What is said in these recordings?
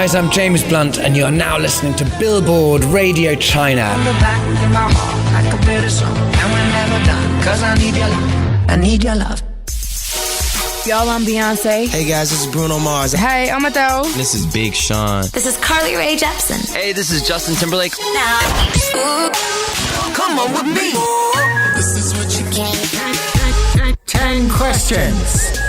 guys, I'm James Blunt, and you're now listening to Billboard Radio China. I need your love. Y'all, I'm Beyonce. Hey guys, this is Bruno Mars. Hey, I'm Adele. This is Big Sean. This is Carly Rae Jepsen. Hey, this is Justin Timberlake. Come on with me. This is what you get. 10 questions.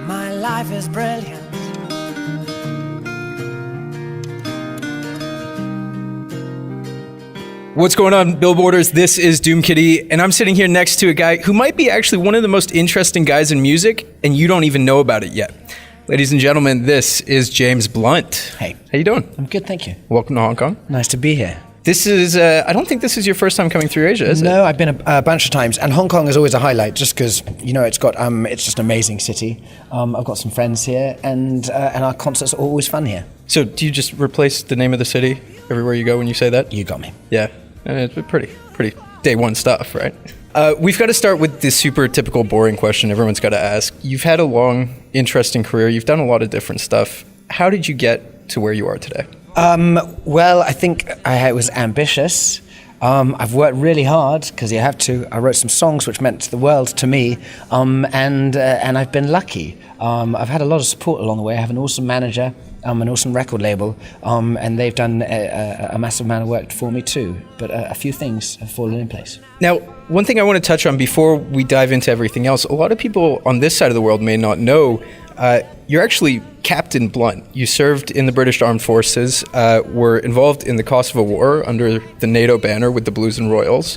My life is brilliant. What's going on, Billboarders? This is Doom Kitty, and I'm sitting here next to a guy who might be actually one of the most interesting guys in music, and you don't even know about it yet. Ladies and gentlemen, this is James Blunt. Hey. How you doing? I'm good, thank you. Welcome to Hong Kong. Nice to be here. This is, I don't think this is your first time coming through Asia, is it? No, I've been a bunch of times, and Hong Kong is always a highlight, just because it's got it's just an amazing city. I've got some friends here, and our concerts are always fun here. So do you just replace the name of the city everywhere you go when you say that? You got me. Yeah, it's pretty day one stuff, right? We've got to start with this super typical boring question everyone's got to ask. You've had a long, interesting career. You've done a lot of different stuff. How did you get to where you are today? Well, I think I was ambitious. I've worked really hard, because you have to. I wrote some songs which meant the world to me, and I've been lucky. I've had a lot of support along the way. I have an awesome manager, an awesome record label, and they've done a massive amount of work for me too. But a few things have fallen in place. Now, one thing I want to touch on before we dive into everything else, a lot of people on this side of the world may not know, you're actually Captain Blunt. You served in the British Armed Forces, were involved in the Kosovo War under the NATO banner with the Blues and Royals,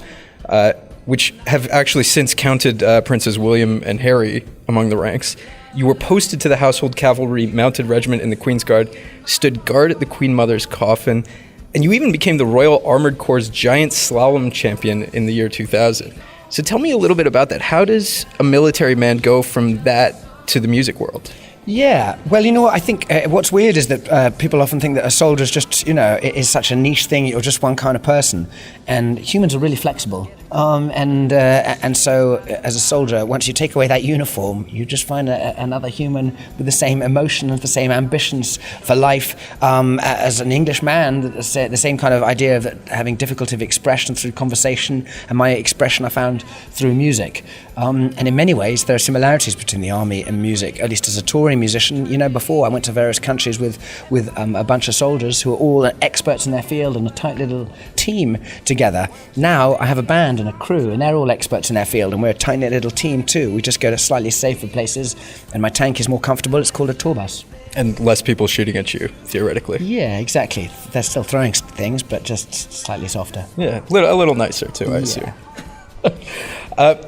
which have actually since counted Princes William and Harry among the ranks. You were posted to the Household Cavalry Mounted Regiment in the Queen's Guard, stood guard at the Queen Mother's coffin, and you even became the Royal Armoured Corps' giant slalom champion in the year 2000. So tell me a little bit about that. How does a military man go from that to the music world? Yeah, well, you know what, I think what's weird is that people often think that a soldier's just, it is such a niche thing, you're just one kind of person, and humans are really flexible. And so as a soldier, once you take away that uniform, you just find another human with the same emotion and the same ambitions for life. As an English man, the same kind of idea of having difficulty of expression through conversation, and my expression I found through music. And in many ways, there are similarities between the army and music, at least as a touring musician. Before I went to various countries with a bunch of soldiers who are all experts in their field and a tight little team together. Now I have a band and a crew, and they're all experts in their field, and we're a tiny little team too. We just go to slightly safer places, and my tank is more comfortable. It's called a tour bus. And less people shooting at you, theoretically. Yeah, exactly. They're still throwing things, but just slightly softer. Yeah, a little nicer too, I assume.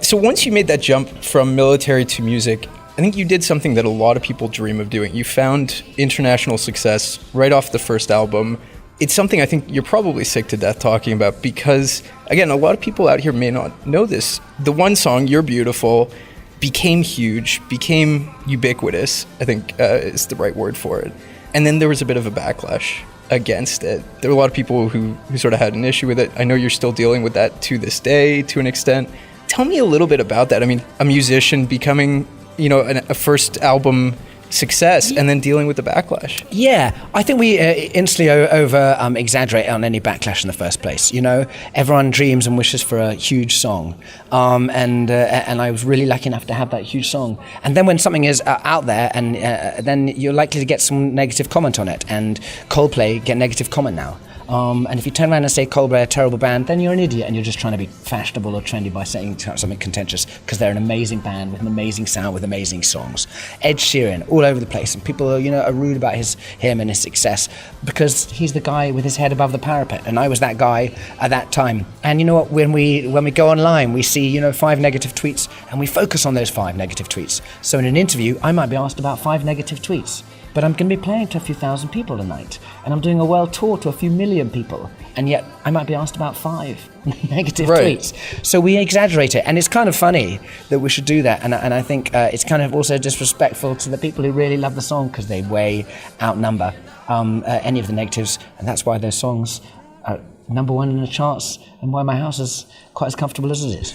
So once you made that jump from military to music, I think you did something that a lot of people dream of doing. You found international success right off the first album. It's something I think you're probably sick to death talking about because, again, a lot of people out here may not know this. The one song, You're Beautiful, became huge, became ubiquitous, I think is the right word for it. And then there was a bit of a backlash against it. There were a lot of people who sort of had an issue with it. I know you're still dealing with that to this day, to an extent. Tell me a little bit about that. I mean, a musician becoming, a first album success and then dealing with the backlash. Yeah, I think we instantly exaggerate on any backlash in the first place. Everyone dreams and wishes for a huge song, and I was really lucky enough to have that huge song. And then when something is out there, and then you're likely to get some negative comment on it. And Coldplay get negative comment now. And if you turn around and say Coldplay are a terrible band, then you're an idiot and you're just trying to be fashionable or trendy by saying something contentious, because they're an amazing band with an amazing sound, with amazing songs. Ed Sheeran, all over the place, and people are rude about him and his success because he's the guy with his head above the parapet, and I was that guy at that time. And you know what, when we go online, we see 5 negative tweets, and we focus on those 5 negative tweets. So in an interview, I might be asked about 5 negative tweets. but I'm going to be playing to a few thousand people tonight, and I'm doing a world tour to a few million people, and yet I might be asked about 5 negative Right. tweets. So we exaggerate it, and it's kind of funny that we should do that, and I think it's kind of also disrespectful to the people who really love the song because they way outnumber any of the negatives, and that's why those songs are number 1 in the charts, and why my house is quite as comfortable as it is.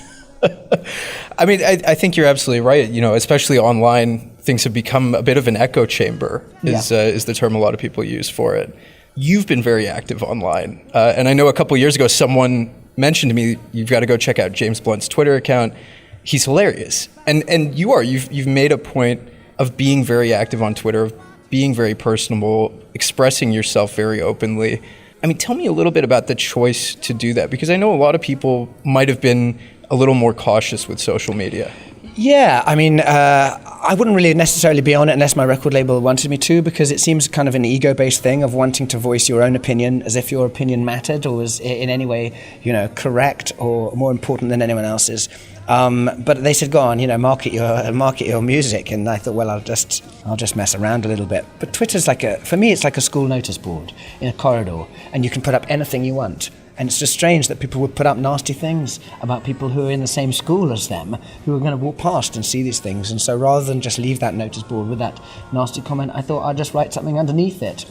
I mean, I think you're absolutely right. You know, especially online, things have become a bit of an echo chamber, is the term a lot of people use for it. You've been very active online. And I know a couple years ago, someone mentioned to me, you've got to go check out James Blunt's Twitter account. He's hilarious. And you've made a point of being very active on Twitter, of being very personable, expressing yourself very openly. I mean, tell me a little bit about the choice to do that, because I know a lot of people might have been a little more cautious with social media. Yeah, I mean, I wouldn't really necessarily be on it unless my record label wanted me to, because it seems kind of an ego-based thing of wanting to voice your own opinion as if your opinion mattered or was in any way, correct or more important than anyone else's. But they said, go on, market your music, and I thought, well, I'll just mess around a little bit. But Twitter's for me, it's like a school notice board in a corridor, and you can put up anything you want. And it's just strange that people would put up nasty things about people who are in the same school as them, who are going to walk past and see these things. And so rather than just leave that notice board with that nasty comment, I thought I'd just write something underneath it.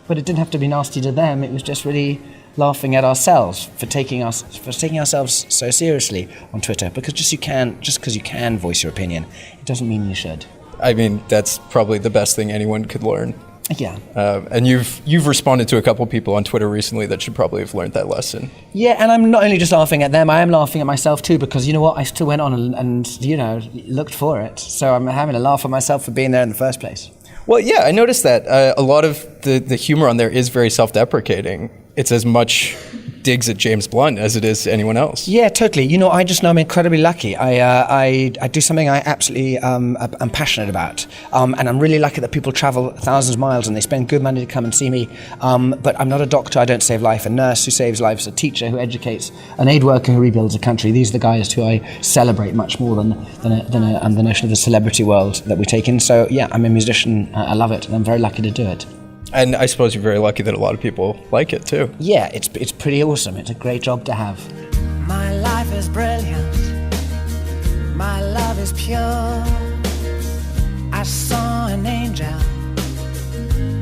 But it didn't have to be nasty to them. It was just really laughing at ourselves for taking ourselves so seriously on Twitter. Because just because you can voice your opinion, it doesn't mean you should. I mean, that's probably the best thing anyone could learn. Yeah. And you've responded to a couple people on Twitter recently that should probably have learned that lesson. Yeah, and I'm not only just laughing at them, I am laughing at myself too, because you know what, I still went on and looked for it. So I'm having a laugh at myself for being there in the first place. Well, yeah, I noticed that a lot of the humor on there is very self-deprecating. It's as much digs at James Blunt as it is anyone else. Yeah, totally. I just know I'm incredibly lucky. I do something I absolutely am passionate about, and I'm really lucky that people travel thousands of miles and they spend good money to come and see me. But I'm not a doctor. I don't save life. A nurse who saves lives, a teacher who educates, an aid worker who rebuilds a country. These are the guys who I celebrate much more than the notion of the celebrity world that we take in. So yeah, I'm a musician. I love it, and I'm very lucky to do it. And I suppose you're very lucky that a lot of people like it too. Yeah, it's pretty awesome. It's a great job to have. My life is brilliant. My love is pure. I saw an angel.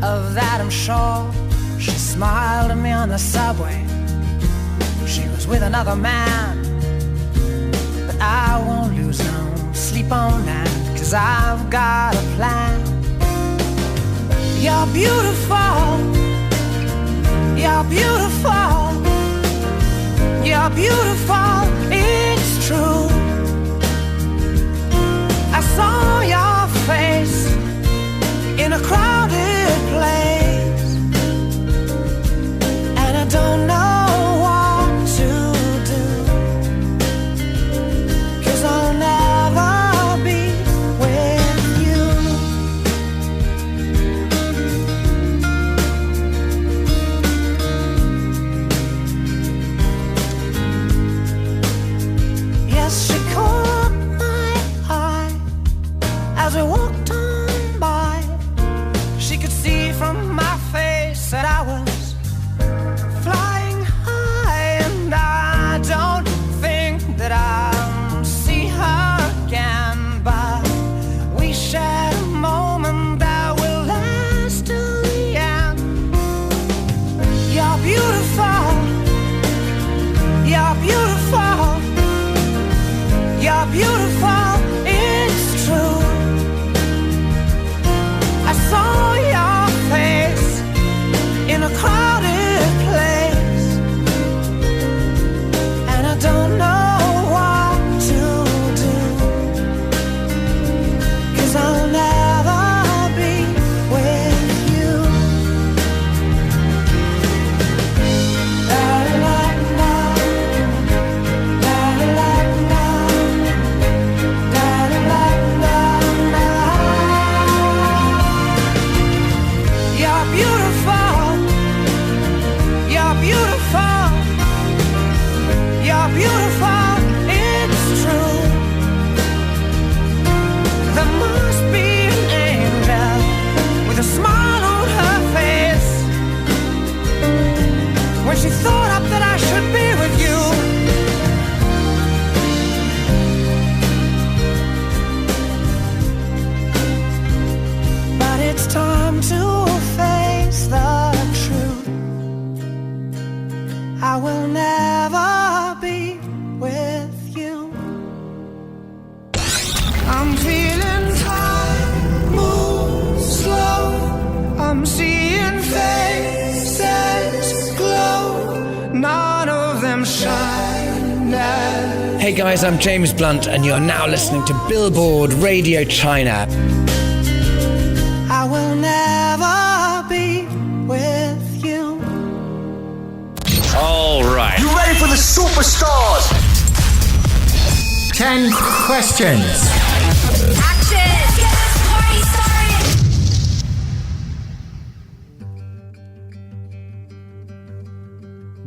Of that I'm sure. She smiled at me on the subway. She was with another man. But I won't lose no sleep on that, 'cause I've got a plan. You're beautiful. You're beautiful. You're beautiful. It's true. I saw your face in a crowded place, and I don't know what to do, 'cause I'll never be with you. Yes, she caught my eye as we walked on by. She could see from my face that I was flying high, and I don't think that I'll see her again, but we shared a moment that will last till the end. You're beautiful. You're beautiful. You're beautiful, it's true. I saw your face in a crowded place, and I don't know what to do, 'cause I'll never be with you. La, la, la, la, la, la. Hey guys, I'm James Blunt, and you're now listening to Billboard Radio China. I will never be with you. All right. You ready for the superstars? 10 questions. Action! Get this party started!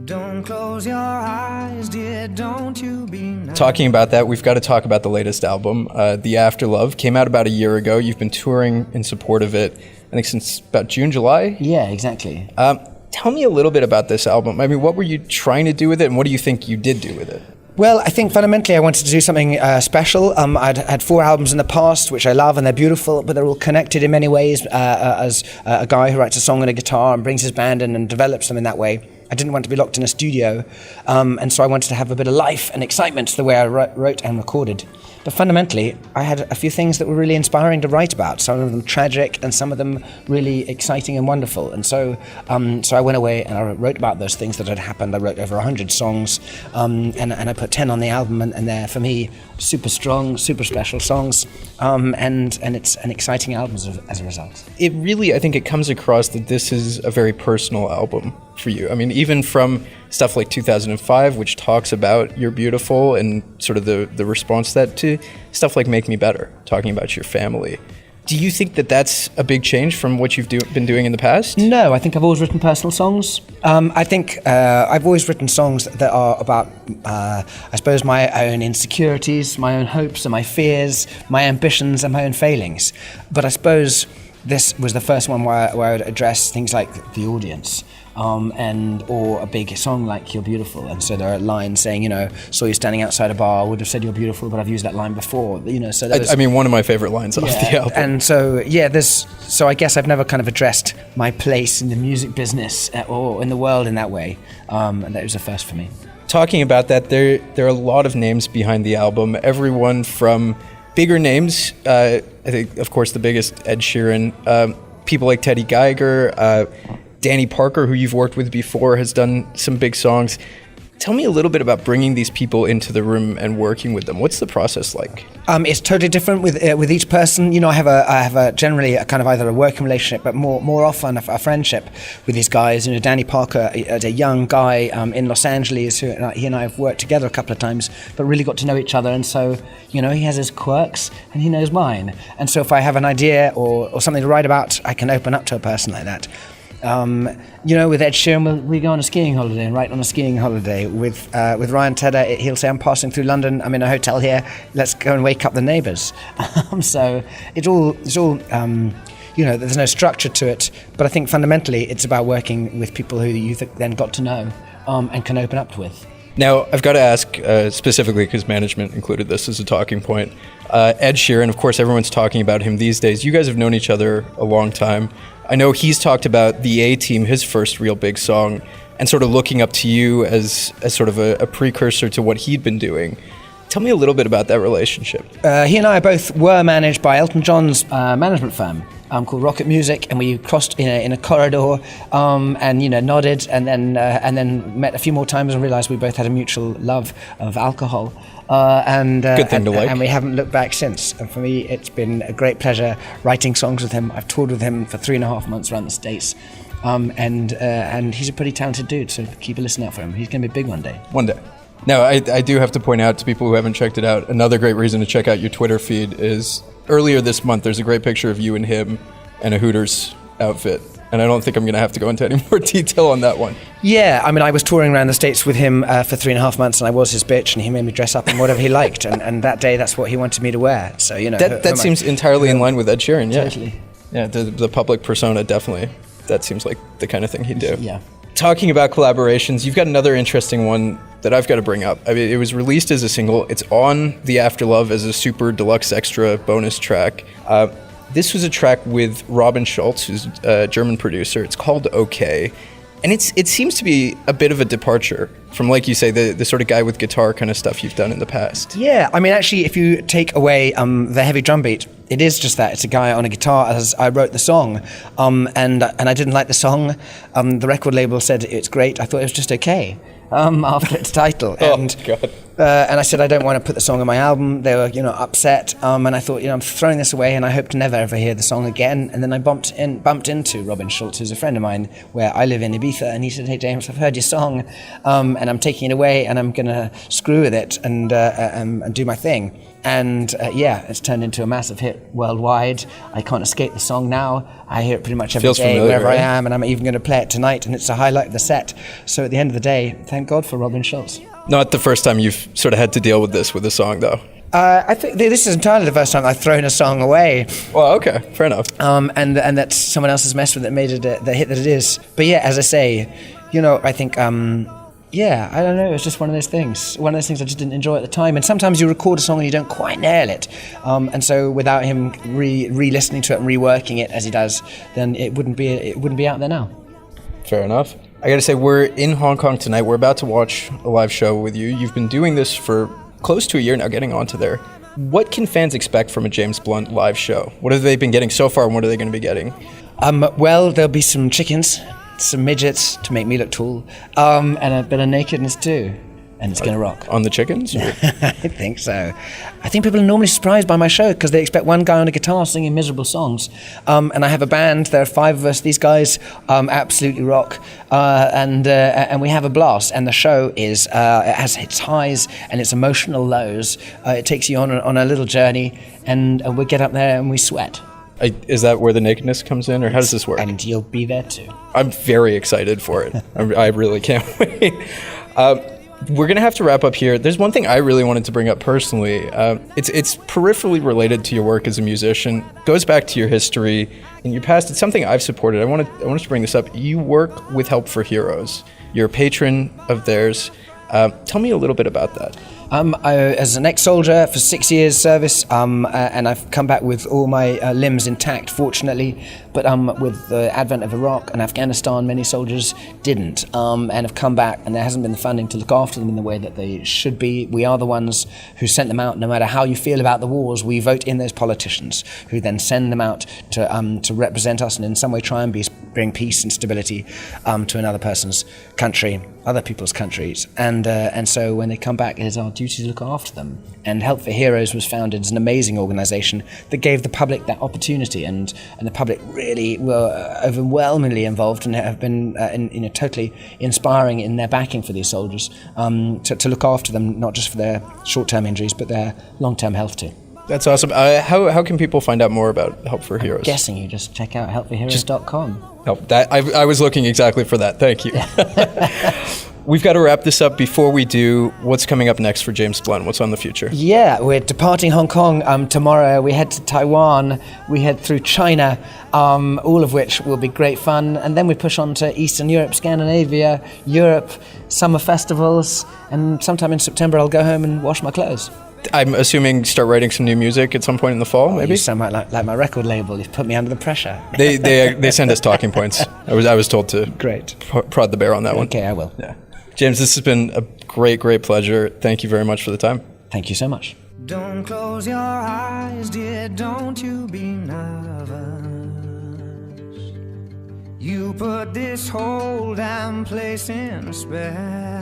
Don't close your eyes, dear, don't you be nice. Talking about that, we've got to talk about the latest album, The Afterlove. Came out about a year ago. You've been touring in support of it, I think since about June, July? Yeah, exactly. Tell me a little bit about this album. I mean, what were you trying to do with it, and what do you think you did do with it? Well, I think fundamentally I wanted to do something special. I'd had 4 albums in the past, which I love, and they're beautiful, but they're all connected in many ways as a guy who writes a song on a guitar and brings his band in and develops them in that way. I didn't want to be locked in a studio, and so I wanted to have a bit of life and excitement the way I wrote and recorded. But fundamentally, I had a few things that were really inspiring to write about, some of them tragic and some of them really exciting and wonderful. And so I went away and I wrote about those things that had happened. I wrote over 100 songs, and I put 10 on the album, and they're, for me, super strong, super special songs, and it's an exciting album as a result. It really, I think it comes across that this is a very personal album for you. I mean, even from stuff like 2005, which talks about You're Beautiful and sort of the response to that, to stuff like Make Me Better, talking about your family. Do you think that that's a big change from what you've been doing in the past? No, I think I've always written personal songs. I think I've always written songs that are about, I suppose, my own insecurities, my own hopes and my fears, my ambitions and my own failings. But I suppose this was the first one where I would address things like the audience. Or a big song like You're Beautiful, and so there are lines saying, you know, saw you standing outside a bar, would have said you're beautiful, but I've used that line before, you know. So I mean, one of my favorite lines off the album. And so so I guess I've never kind of addressed my place in the music business or in the world in that way, and that was a first for me. Talking about that, there are a lot of names behind the album. Everyone from bigger names, I think, of course, the biggest, Ed Sheeran, people like Teddy Geiger, Danny Parker, who you've worked with before, has done some big songs. Tell me a little bit about bringing these people into the room and working with them. What's the process like? It's totally different with each person. You know, I have a generally a kind of either a working relationship, but more often a friendship with these guys. You know, Danny Parker, a young guy in Los Angeles, who he and I have worked together a couple of times, but really got to know each other. And so, you know, he has his quirks and he knows mine. And so if I have an idea or something to write about, I can open up to a person like that. You know, with Ed Sheeran, we go on a skiing holiday and write on a skiing holiday. With Ryan Tedder, he'll say, I'm passing through London, I'm in a hotel here, let's go and wake up the neighbours. So it's all you know, there's no structure to it, but I think fundamentally it's about working with people who you then got to know and can open up with. Now, I've got to ask specifically, because management included this as a talking point, Ed Sheeran, of course, everyone's talking about him these days. You guys have known each other a long time. I know he's talked about The A-Team, his first real big song, and sort of looking up to you as sort of a precursor to what he'd been doing. Tell me a little bit about that relationship. He and I both were managed by Elton John's management firm called Rocket Music, and we crossed in a corridor and, you know, nodded and then met a few more times and realised we both had a mutual love of alcohol. Good thing to like. And we haven't looked back since. And for me, it's been a great pleasure writing songs with him. I've toured with him for 3.5 months around the States. And he's a pretty talented dude, so keep a listen out for him. He's going to be big one day. One day. Now, I do have to point out to people who haven't checked it out, another great reason to check out your Twitter feed is earlier this month, there's a great picture of you and him in a Hooters outfit. And I don't think I'm going to have to go into any more detail on that one. Yeah, I mean, I was touring around the States with him for 3.5 months, and I was his bitch, and he made me dress up in whatever he liked. And that day, that's what he wanted me to wear. So, you know. That seems entirely in line with Ed Sheeran, yeah. Totally. Yeah, the public persona, definitely. That seems like the kind of thing he'd do. Yeah. Talking about collaborations, you've got another interesting one that I've got to bring up. I mean, it was released as a single. It's on The Afterlove as a super deluxe extra bonus track. This was a track with Robin Schulz, who's a German producer. It's called OK. And it seems to be a bit of a departure from, like you say, the sort of guy with guitar kind of stuff you've done in the past. Yeah, I mean, actually, if you take away the heavy drum beat, it is just that. It's a guy on a guitar, as I wrote the song. And I didn't like the song. The record label said it's great. I thought it was just okay. after its title. Oh, God. And I said, I don't want to put the song on my album. They were, upset. And I thought, I'm throwing this away, and I hope to never ever hear the song again. And then I bumped into Robin Schulz, who's a friend of mine, where I live in Ibiza, and he said, hey James, I've heard your song, and I'm taking it away, and I'm gonna screw with it and do my thing. And it's turned into a massive hit worldwide. I can't escape the song now. I hear it pretty much every Feels day, familiar, wherever right? I am, and I'm even going to play it tonight, and it's a highlight of the set. So at the end of the day, thank God for Robin Schulz. Not the first time you've sort of had to deal with this with a song, though. I think this is entirely the first time I've thrown a song away, Well, okay, fair enough. and that someone else has messed with it and made it the hit that it is. But yeah, as I say, I think... I don't know, it's just one of those things. One of those things I just didn't enjoy at the time. And sometimes you record a song and you don't quite nail it. And so without him re-listening to it and reworking it as he does, then it wouldn't be out there now. Fair enough. I gotta say, we're in Hong Kong tonight. We're about to watch a live show with you. You've been doing this for close to a year now, getting onto there. What can fans expect from a James Blunt live show? What have they been getting so far, and what are they going to be getting? Well, there'll be some chickens, some midgets to make me look tall, and a bit of nakedness too. And it's going to rock. On the chickens? I think so. I think people are normally surprised by my show because they expect one guy on a guitar singing miserable songs. And I have a band. There are 5 of us. These guys absolutely rock. And we have a blast. And the show it has its highs and its emotional lows. It takes you on a little journey. And we get up there and we sweat. Is that where the nakedness comes in, or how does this work? And you'll be there too. I'm very excited for it. I really can't wait. We're going to have to wrap up here. There's one thing I really wanted to bring up personally. It's peripherally related to your work as a musician. Goes back to your history in your past. It's something I've supported. I wanted to bring this up. You work with Help for Heroes. You're a patron of theirs. Tell me a little bit about that. As an ex-soldier for 6 years service, and I've come back with all my limbs intact, fortunately. But with the advent of Iraq and Afghanistan, many soldiers didn't, and have come back, and there hasn't been the funding to look after them in the way that they should be. We are the ones who sent them out. No matter how you feel about the wars, we vote in those politicians who then send them out to represent us and in some way try and bring peace and stability to another person's country, other people's countries. And so when they come back, it is our duty to look after them. And Help for Heroes was founded as an amazing organisation that gave the public that opportunity, and the public really were overwhelmingly involved and have been totally inspiring in their backing for these soldiers to look after them, not just for their short-term injuries, but their long-term health too. That's awesome. How can people find out more about Help for Heroes? I'm guessing you just check out helpforheroes.com. I was looking exactly for that. Thank you. We've got to wrap this up. Before we do, what's coming up next for James Blunt? What's on the future? Yeah, we're departing Hong Kong tomorrow. We head to Taiwan. We head through China, all of which will be great fun. And then we push on to Eastern Europe, Scandinavia, Europe, summer festivals. And sometime in September, I'll go home and wash my clothes. I'm assuming start writing some new music at some point in the fall, maybe? You sound like my record label. You've put me under the pressure. They send us talking points. I was told to Great. prod the bear on that one. Okay, I will. Yeah. James, this has been a great pleasure. Thank you very much for the time. Thank you so much. Don't close your eyes, dear, don't you be nervous. You put this whole damn place in a spell.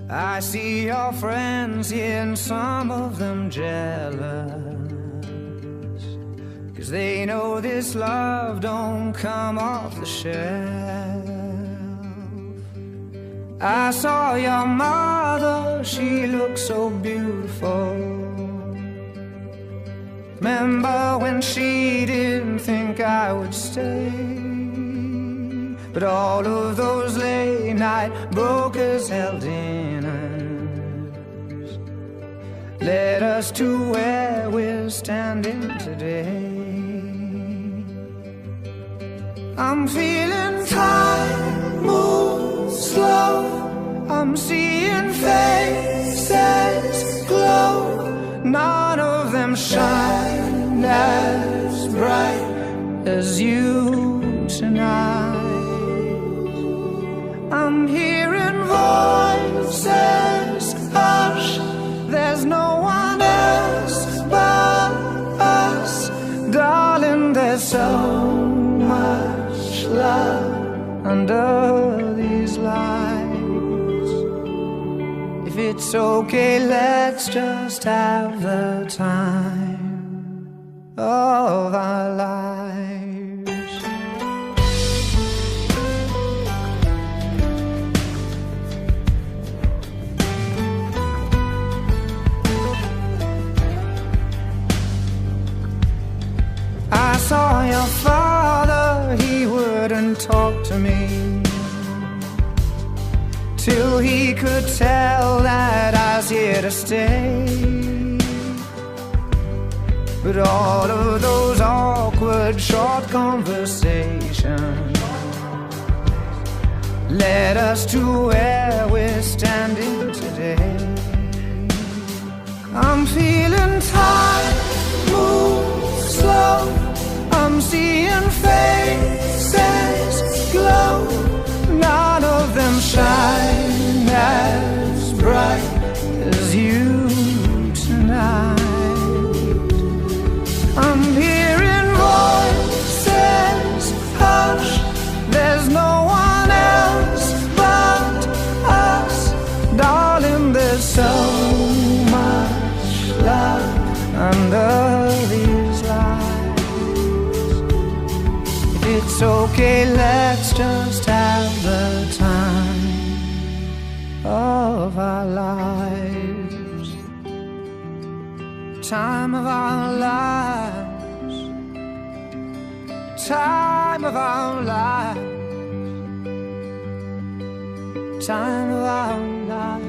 I see your friends here and some of them jealous, 'cause they know this love don't come off the shelf. I saw your mother, she looked so beautiful. Remember when she didn't think I would stay? But all of those late night brokers held dinners led us to where we're standing today. I'm feeling time moves slow. I'm seeing faces glow. None of them shine as bright as you tonight. I'm hearing voices hush. There's no one else but us. Darling, there's so much love under these it's okay, let's just have the time of our lives. I saw your father, he wouldn't talk to me till he could tell that I was here to stay. But all of those awkward short conversations led us to where we're standing today. I'm feeling tired, move slow. I'm seeing faces glow. None of them shine as bright as you tonight. I'm hearing voices hush. There's no one else but us. Darling, there's so much love under these lights. It's okay, let's just have the time of our lives. Time of our lives. Time of our lives. Time of our lives.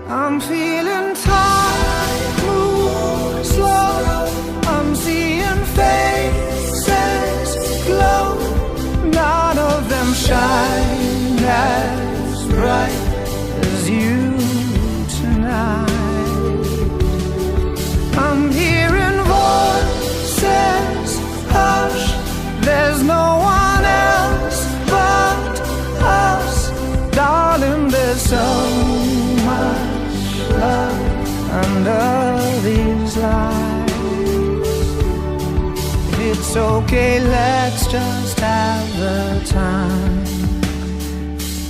I'm feeling tired, move slow. I'm seeing faces glow. None of them shine as bright as you tonight. I'm hearing voices hush. There's no one else but us. Darling, there's so much love under these lights. It's okay, let's just have the time.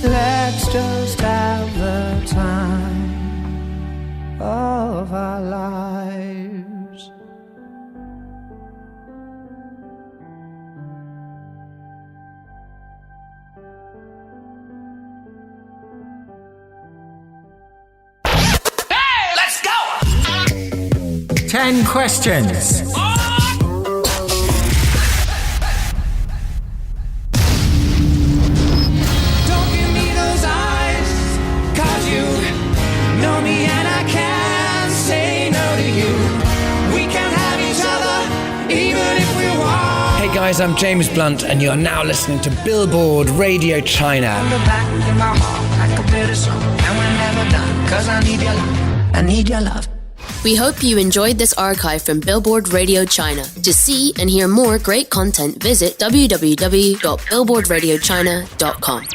Let's just have the time of our lives. Hey, let's go! 10 questions. Know me and I can't say no to you. We can have each other even if we want. Hey guys, I'm James Blunt and you're now listening to Billboard Radio China. The back in my heart like a bitter song, and we're never done, 'cause I need your love, I need your love. We hope you enjoyed this archive from Billboard Radio China. To see and hear more great content, visit www.billboardradiochina.com.